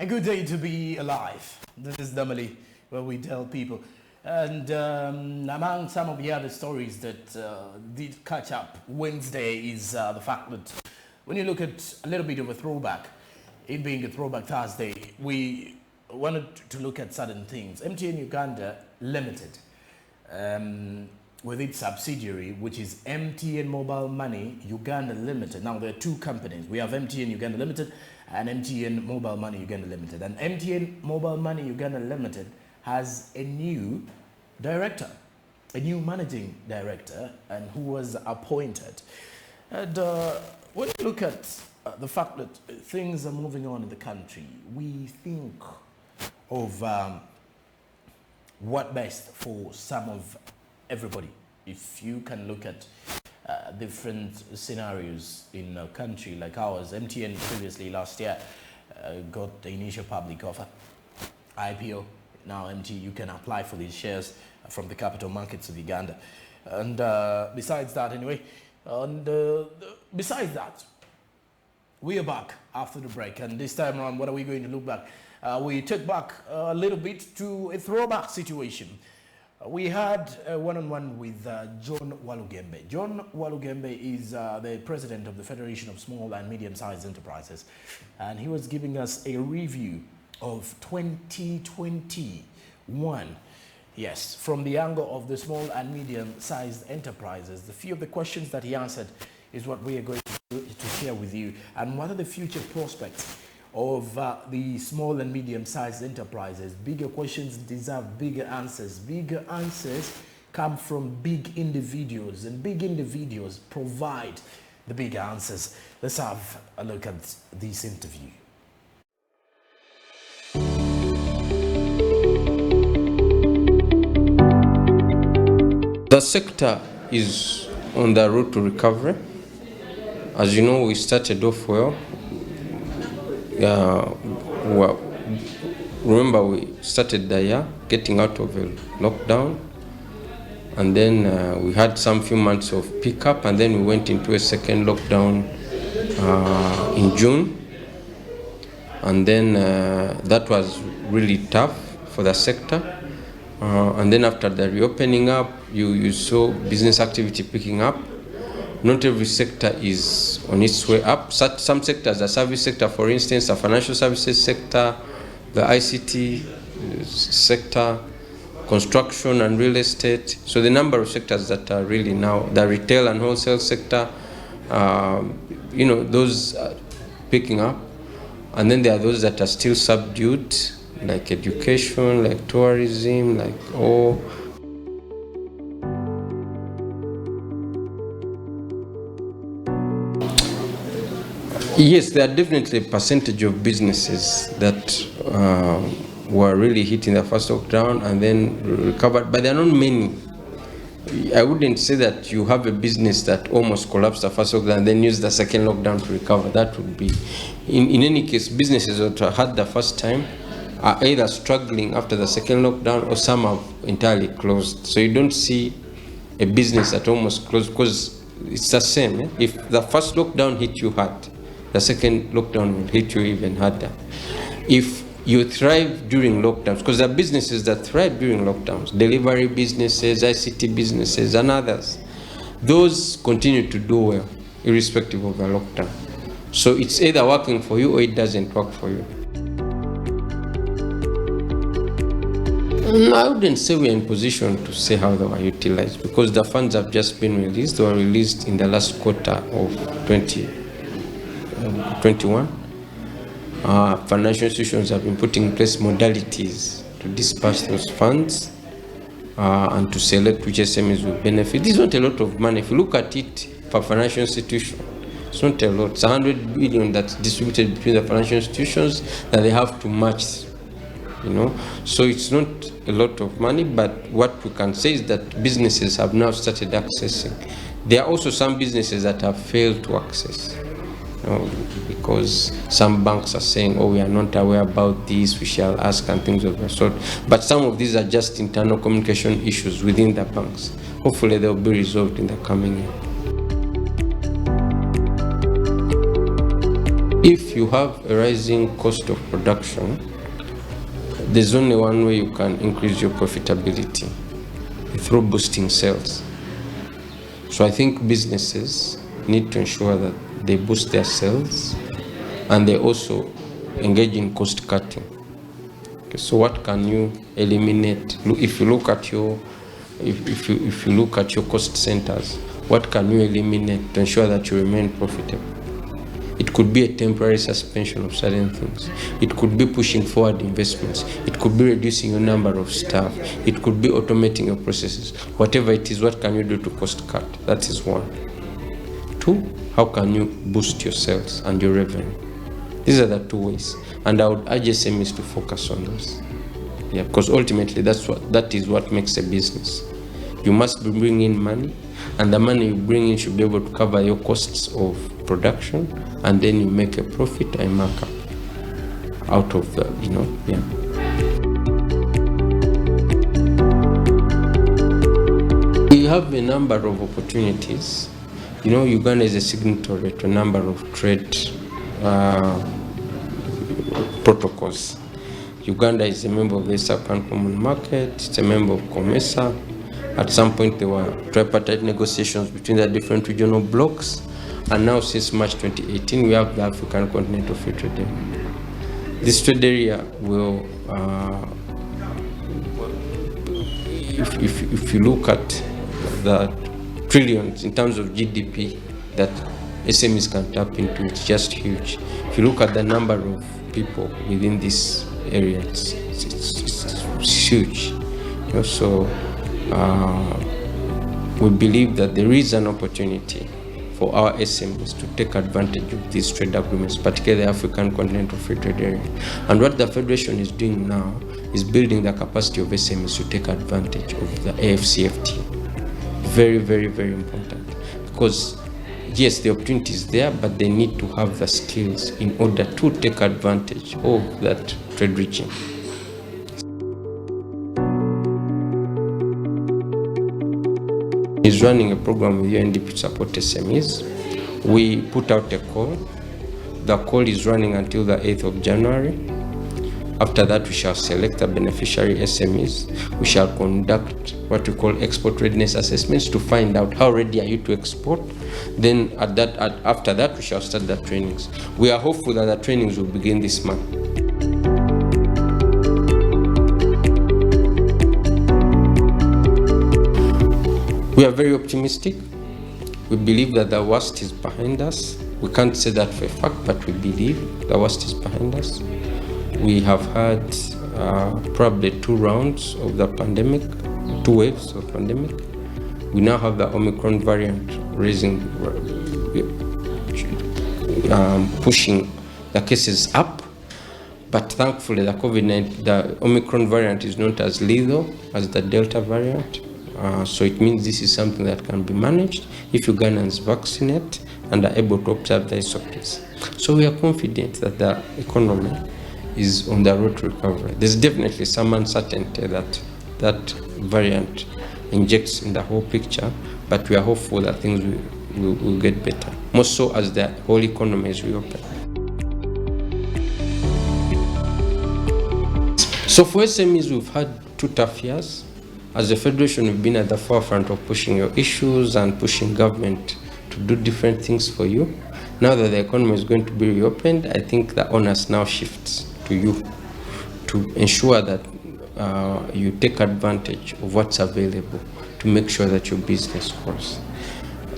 A good day to be alive. This is normally where we tell people. And among some of the other stories that did catch up Wednesday is the fact that when you look at a little bit of a throwback, it being a throwback Thursday, we wanted to look at certain things. MTN Uganda Limited, with its subsidiary, which is MTN Mobile Money Uganda Limited. Now, there are two companies. We have MTN Uganda Limited and MTN Mobile Money Uganda Limited. And MTN Mobile Money Uganda Limited has a new director, a new managing director, and who was appointed. And when you look at the fact that things are moving on in the country, we think of what best for some of everybody. If you can look at different scenarios in a country like ours, MTN previously last year got the initial public offer, IPO. Now you can apply for these shares from the capital markets of Uganda. And besides that anyway, besides that, we are back after the break, and this time around, what are we going to look back? We took back a little bit to a throwback situation. We had a one-on-one with John WALUGEMBE. John WALUGEMBE is the president of the Federation of Small and Medium-Sized Enterprises, and he was giving us a review of 2021. Yes, from the angle of the small and medium-sized enterprises. The few of the questions that he answered is what we are going to share with you. And what are the future prospects of the small and medium-sized enterprises? Bigger questions deserve bigger answers. Bigger answers come from big individuals, and big individuals provide the bigger answers. Let's have a look at this interview. The sector is on the road to recovery. As you know, we started off well. Remember, we started the year getting out of a lockdown, and then we had some few months of pickup, and then we went into a second lockdown in June, and then that was really tough for the sector. And then after the reopening up, you saw business activity picking up. Not every sector is on its way up. Some sectors, the service sector, for instance, the financial services sector, the ICT sector, construction and real estate. So the number of sectors that are really now, the retail and wholesale sector, those are picking up. And then there are those that are still subdued, like education, like tourism, like all. Yes, there are definitely a percentage of businesses that were really hit in the first lockdown and then recovered, but there are not many. I wouldn't say that you have a business that almost collapsed the first lockdown and then used the second lockdown to recover. That would be, in any case, businesses that had the first time are either struggling after the second lockdown or some have entirely closed. So you don't see a business that almost closed, because it's the same. If the first lockdown hit you hard, the second lockdown will hit you even harder. If you thrive during lockdowns, because there are businesses that thrive during lockdowns, delivery businesses, ICT businesses, and others, those continue to do well, irrespective of the lockdown. So it's either working for you or it doesn't work for you. I wouldn't say we're in position to say how they were utilized, because the funds have just been released. They were released in the last quarter of 2021. Financial institutions have been putting in place modalities to disperse those funds and to select which SMEs will benefit. This is not a lot of money. If you look at it for financial institution, it's not a lot. It's 100 billion that's distributed between the financial institutions that they have to match. So it's not a lot of money, but what we can say is that businesses have now started accessing. There are also some businesses that have failed to access, because some banks are saying, oh, we are not aware about this, we shall ask, and things of that sort. But some of these are just internal communication issues within the banks. Hopefully they will be resolved in the coming year. If you have a rising cost of production, there's only one way you can increase your profitability, through boosting sales. So I think businesses need to ensure that they boost their sales and they also engage in cost cutting. Okay, so what can you eliminate? If you look at your cost centers, what can you eliminate to ensure that you remain profitable? It could be a temporary suspension of certain things. It could be pushing forward investments. It could be reducing your number of staff. It could be automating your processes. Whatever it is, what can you do to cost cut? That is one. Two, how can you boost your sales and your revenue? These are the two ways. And I would urge SMEs to focus on those. Yeah, because ultimately that is what makes a business. You must be bringing in money, and the money you bring in should be able to cover your costs of production, and then you make a profit, a markup out of the, yeah. We have a number of opportunities. Uganda is a signatory to a number of trade protocols. Uganda is a member of the East African Common Market, it's a member of COMESA. At some point there were tripartite negotiations between the different regional blocks, and now since March 2018 we have the African Continental Free Trade Area. This trade area will, if you look at the trillions in terms of GDP that SMEs can tap into, it's just huge. If you look at the number of people within this area, it's huge. So we believe that there is an opportunity for our SMEs to take advantage of these trade agreements, particularly the African Continental Free Trade Area. And what the Federation is doing now is building the capacity of SMEs to take advantage of the AFCFTA. Very, very, very important. Because yes, the opportunity is there, but they need to have the skills in order to take advantage of that trade regime. Is running a program with UNDP to support SMEs. We put out a call. The call is running until the 8th of January. After that, we shall select the beneficiary SMEs. We shall conduct what we call export readiness assessments to find out how ready are you to export. Then after that, we shall start the trainings. We are hopeful that the trainings will begin this month. We are very optimistic. We believe that the worst is behind us. We can't say that for a fact, but we believe the worst is behind us. We have had probably 2 rounds of the pandemic, 2 waves of pandemic. We now have the Omicron variant pushing the cases up. But thankfully, the Omicron variant is not as lethal as the Delta variant. So it means this is something that can be managed if Ugandans vaccinate and are able to observe the SOPs. So we are confident that the economy is on the road to recovery. There's definitely some uncertainty that variant injects in the whole picture, but we are hopeful that things will get better, more so as the whole economy is reopened. So for SMEs, we've had 2 tough years. As a federation, we've been at the forefront of pushing your issues and pushing government to do different things for you. Now that the economy is going to be reopened, I think the onus now shifts to you to ensure that you take advantage of what's available to make sure that your business grows.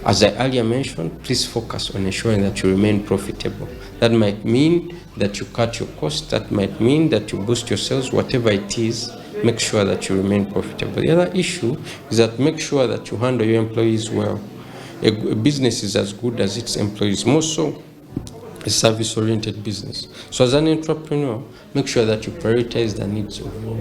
As I earlier mentioned, please focus on ensuring that you remain profitable. That might mean that you cut your costs, that might mean that you boost your sales, whatever it is, make sure that you remain profitable. The other issue is that make sure that you handle your employees well. A business is as good as its employees, more so a service-oriented business. So as an entrepreneur, make sure that you prioritize the needs of your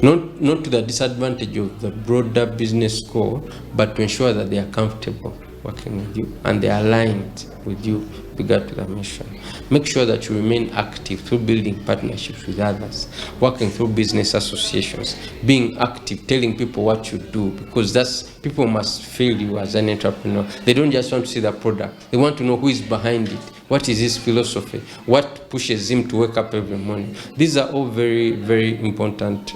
not to the disadvantage of the broader business goal, but to ensure that they are comfortable working with you, and they're aligned with you with regard to the mission. Make sure that you remain active through building partnerships with others, working through business associations, being active, telling people what you do, because people must feel you as an entrepreneur. They don't just want to see the product. They want to know who is behind it. What is his philosophy? What pushes him to wake up every morning? These are all very, very important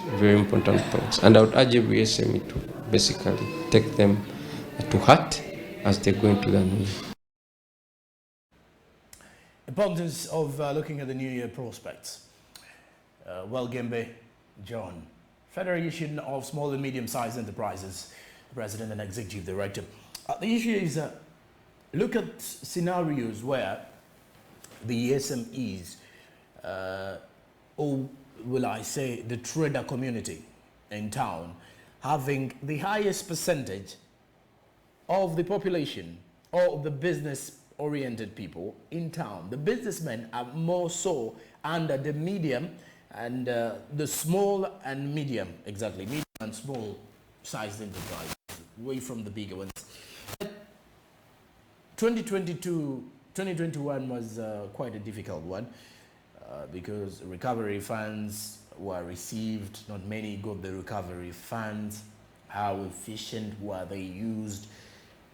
points. And I would urge every SME to basically take them to heart as they go into the new year. Importance of looking at the new year prospects. WALUGEMBE, John, Federation of Small and Medium-Sized Enterprises, President and Executive Director. The issue is look at scenarios where the SMEs, or will I say the trader community in town, having the highest percentage of the population or the business-oriented people in town. The businessmen are more so under the medium and the small and medium, exactly, medium and small-sized enterprises, away from the bigger ones. 2021 was quite a difficult one because recovery funds were received. Not many got the recovery funds. How efficient were they used,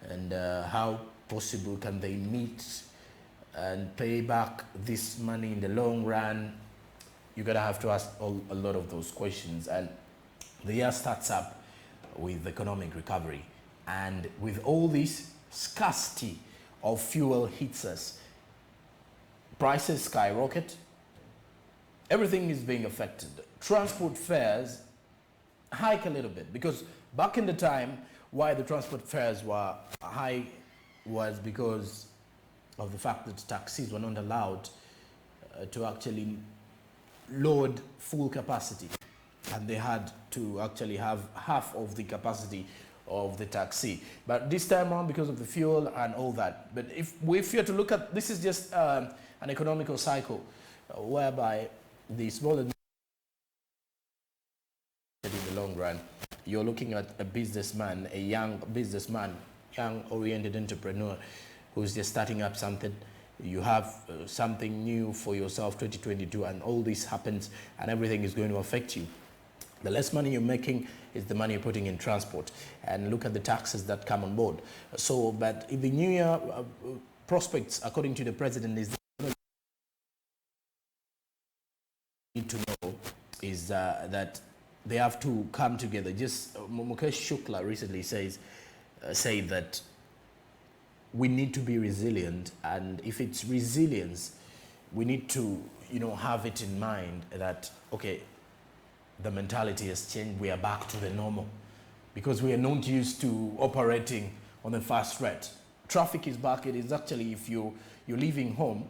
and how possible can they meet and pay back this money in the long run? You're gonna have to ask a lot of those questions. And the year starts up with economic recovery, and with all this scarcity of fuel hits us. Prices skyrocket. Everything is being affected. Transport fares hike a little bit, because back in the time, why the transport fares were high was because of the fact that taxis were not allowed to actually load full capacity, and they had to actually have half of the capacity of the taxi. But this time on, because of the fuel and all that. But if we were to look at, this is just an economical cycle whereby the smaller in the long run, you're looking at a businessman, a young businessman, young oriented entrepreneur who's just starting up something. You have something new for yourself, 2022, and all this happens and everything is going to affect you. The less money you're making is the money you're putting in transport, and look at the taxes that come on board. So, but in the new year prospects, according to the president, is need to know is that they have to come together. Just Mukesh Shukla recently said that we need to be resilient, and if it's resilience, we need to, have it in mind that, okay, the mentality has changed, we are back to the normal, because we are not used to operating on the fast rate. Traffic is back. It is actually, if you're leaving home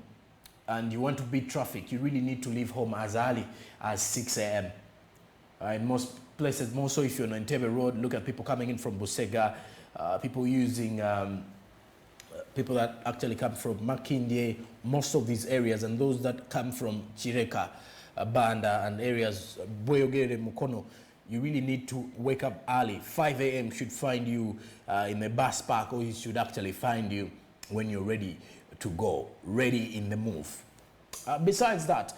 and you want to beat traffic, you really need to leave home as early as 6 a.m. In most places, more so if you're on Entebbe Road, look at people coming in from Busega, people using, people that actually come from Makindye, most of these areas, and those that come from Chireka, Banda, and areas, Boyogere, Mukono. You really need to wake up early. 5 a.m. should find you in the bus park, or it should actually find you when you're ready to go, ready in the move. Besides that,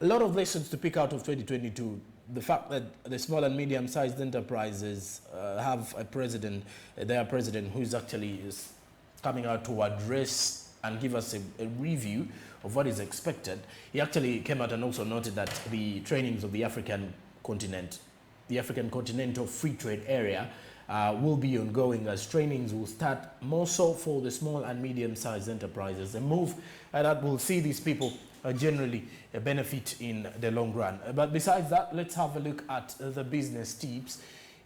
a lot of lessons to pick out of 2022. The fact that the small and medium-sized enterprises have a president, their president, who is actually coming out to address and give us a review of what is expected. He actually came out and also noted that the trainings of the African continent, the African Continental Free Trade Area, will be ongoing, as trainings will start more so for the small and medium-sized enterprises. A move that will see these people generally benefit in the long run. But besides that, let's have a look at the business tips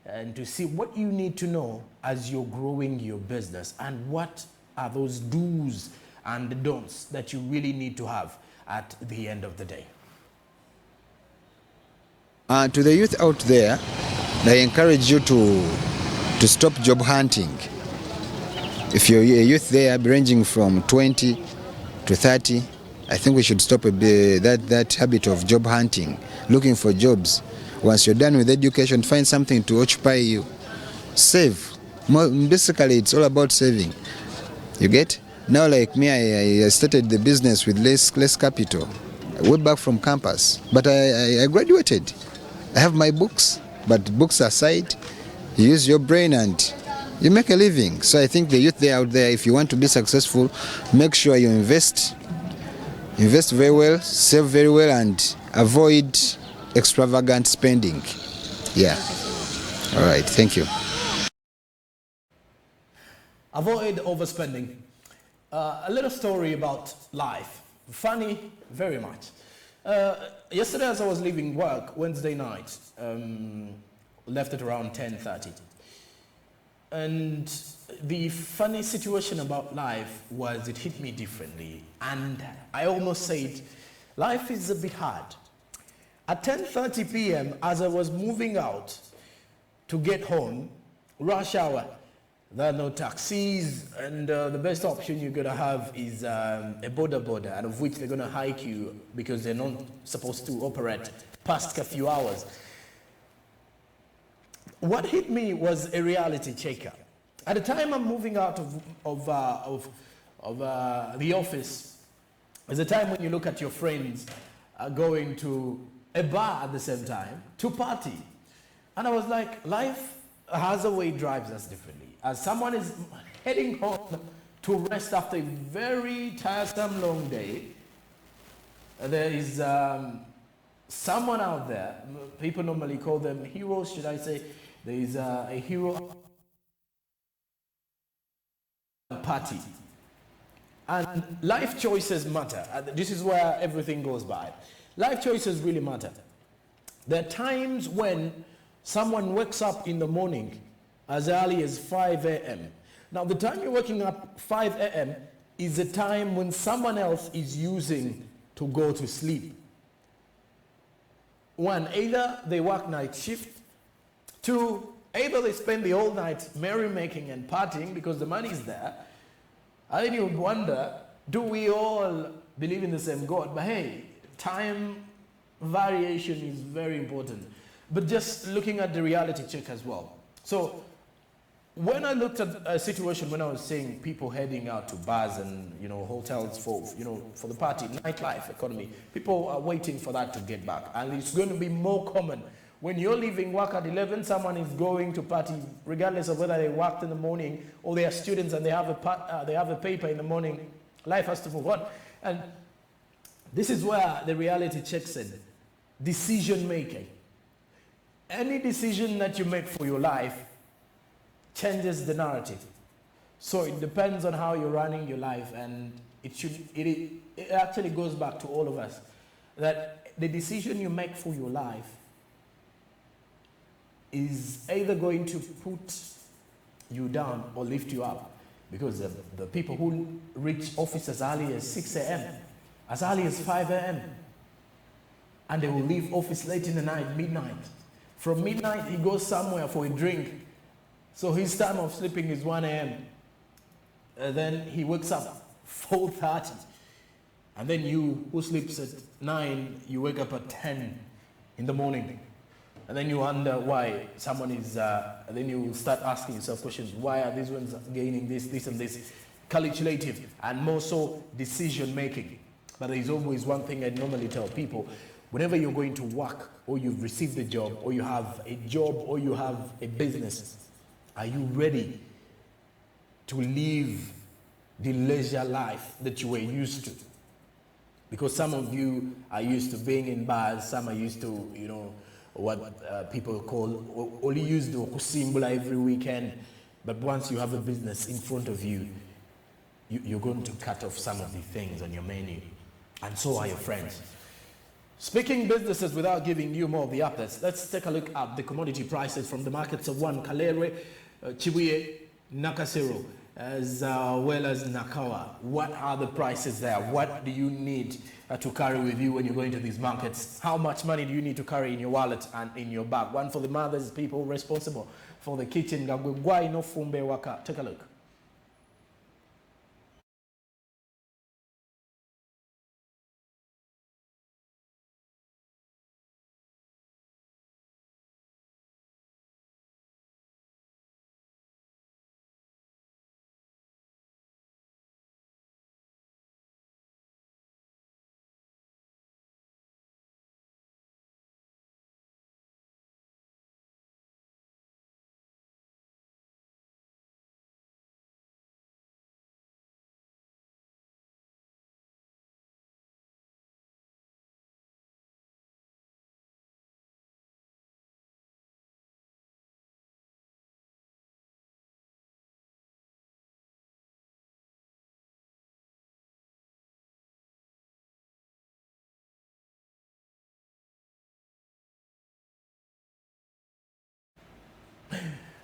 and to see what you need to know as you're growing your business, and what are those do's and the don'ts that you really need to have at the end of the day. To the youth out there, I encourage you to stop job hunting. If you're a youth there ranging from 20 to 30, I think we should stop that habit of job hunting, looking for jobs. Once you're done with education, find something to occupy you. Save. Basically, it's all about saving. You get? Now, like me, I started the business with less capital. Way back from campus, but I graduated. I have my books, but books aside, you use your brain and you make a living. So I think the youth out there, if you want to be successful, make sure you invest very well, save very well, and avoid extravagant spending. Yeah. All right. Thank you. Avoid overspending. A little story about life. Funny, very much. Yesterday as I was leaving work, Wednesday night, left at around 10:30. And the funny situation about life was it hit me differently. And I almost said, life is a bit hard. At 10:30 p.m., as I was moving out to get home, rush hour, there are no taxis, and the best option you're going to have is a border, and of which they're going to hike you because they're not supposed to operate past a few hours. What hit me was a reality checker. At the time I'm moving out of the office, is a time when you look at your friends going to a bar at the same time to party. And I was like, life has a way it drives us differently. As someone is heading home to rest after a very tiresome long day, there is someone out there, people normally call them heroes, should I say, there is a hero party. And life choices matter. This is where everything goes by. Life choices really matter. There are times when someone wakes up in the morning as early as 5 a.m. Now, the time you're waking up 5 a.m. is the time when someone else is using to go to sleep. One, either they work night shift. Two, either they spend the whole night merrymaking and partying because the money is there. And then you would wonder, do we all believe in the same God? But hey, time variation is very important. But just looking at the reality check as well. So when I looked at a situation when I was seeing people heading out to bars and hotels for the party, nightlife economy, people are waiting for that to get back, and it's going to be more common. When you're leaving work at 11, someone is going to party, regardless of whether they worked in the morning or they are students and they have a paper in the morning. Life has to move on, and this is where the reality checks in. Decision making. Any decision that you make for your life changes the narrative. So it depends on how you're running your life, and it actually goes back to all of us, that the decision you make for your life is either going to put you down or lift you up. Because the people who reach office as early as 6 a.m., as early as 5 a.m., and they will leave office late in the night, midnight. From midnight, he goes somewhere for a drink. So his time of sleeping is 1 a.m. Then he wakes up 4:30. And then you, who sleeps at 9, you wake up at 10 in the morning. And then you wonder why someone is, then you start asking yourself questions. Why are these ones gaining this, and this? Calculative, and more so decision making. But there is always one thing I normally tell people. Whenever you're going to work, or you've received a job, or you have a job, or you have a business, are you ready to live the leisure life that you were used to? Because some of you are used to being in bars, some are used to, what people call, only used to kusimbula every weekend. But once you have a business in front of you, you're going to cut off some of the things on your menu. And so are your friends. Speaking businesses without giving you more of the updates, let's take a look at the commodity prices from the markets of Kalere, Chibuye, Nakasero, as well as Nakawa. What are the prices there? What do you need to carry with you when you go into these markets? How much money do you need to carry in your wallet and in your bag? One for the mothers, people responsible for the kitchen. Take a look.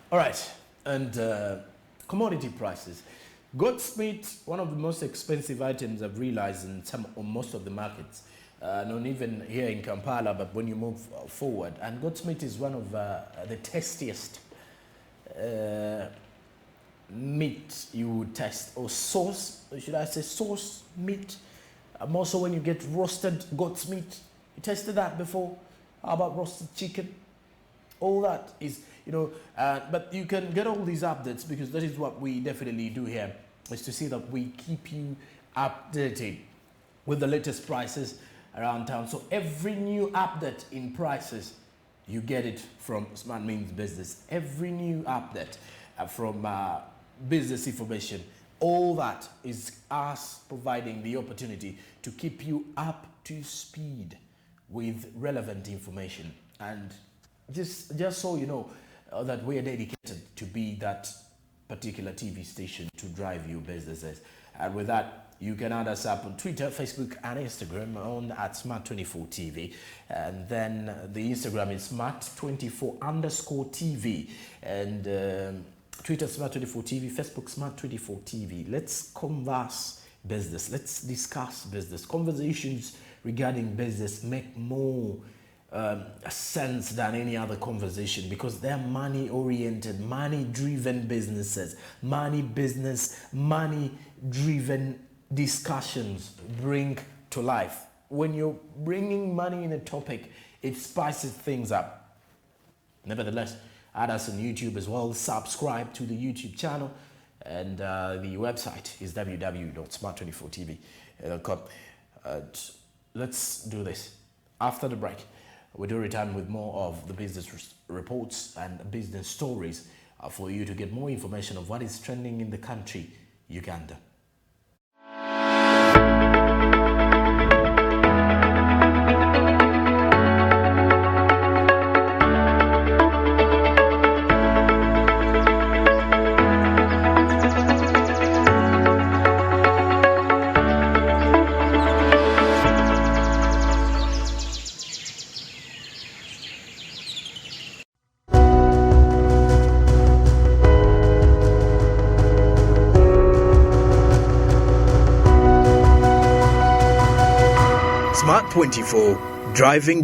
All right, and commodity prices. Goat's meat, one of the most expensive items I've realized in most of the markets, not even here in Kampala, but when you move forward. And goat's meat is one of the tastiest meat you would test, or sauce, should I say sauce meat? More so when you get roasted goat's meat. You tasted that before? How about roasted chicken? All that is, but you can get all these updates, because that is what we definitely do here, is to see that we keep you updated with the latest prices around town. So every new update in prices, you get it from Smart Means Business. Every new update from business information, all that is us providing the opportunity to keep you up to speed with relevant information. And just so you know that we are dedicated to be that particular TV station to drive your businesses. And with that, you can add us up on Twitter, Facebook, and Instagram on at Smart24TV. And then the Instagram is Smart24_TV. And Twitter Smart24TV, Facebook Smart24TV. Let's converse business. Let's discuss business. Conversations regarding business make more sense than any other conversation, because they're money-oriented, money-driven businesses. Money-driven discussions bring to life. When you're bringing money in a topic, it spices things up. Nevertheless, add us on YouTube as well. Subscribe to the YouTube channel, and the website is www.smart24tv.com. Let's do this. After the break, we do return with more of the business reports and business stories for you to get more information of what is trending in the country, Uganda. Smart 24, driving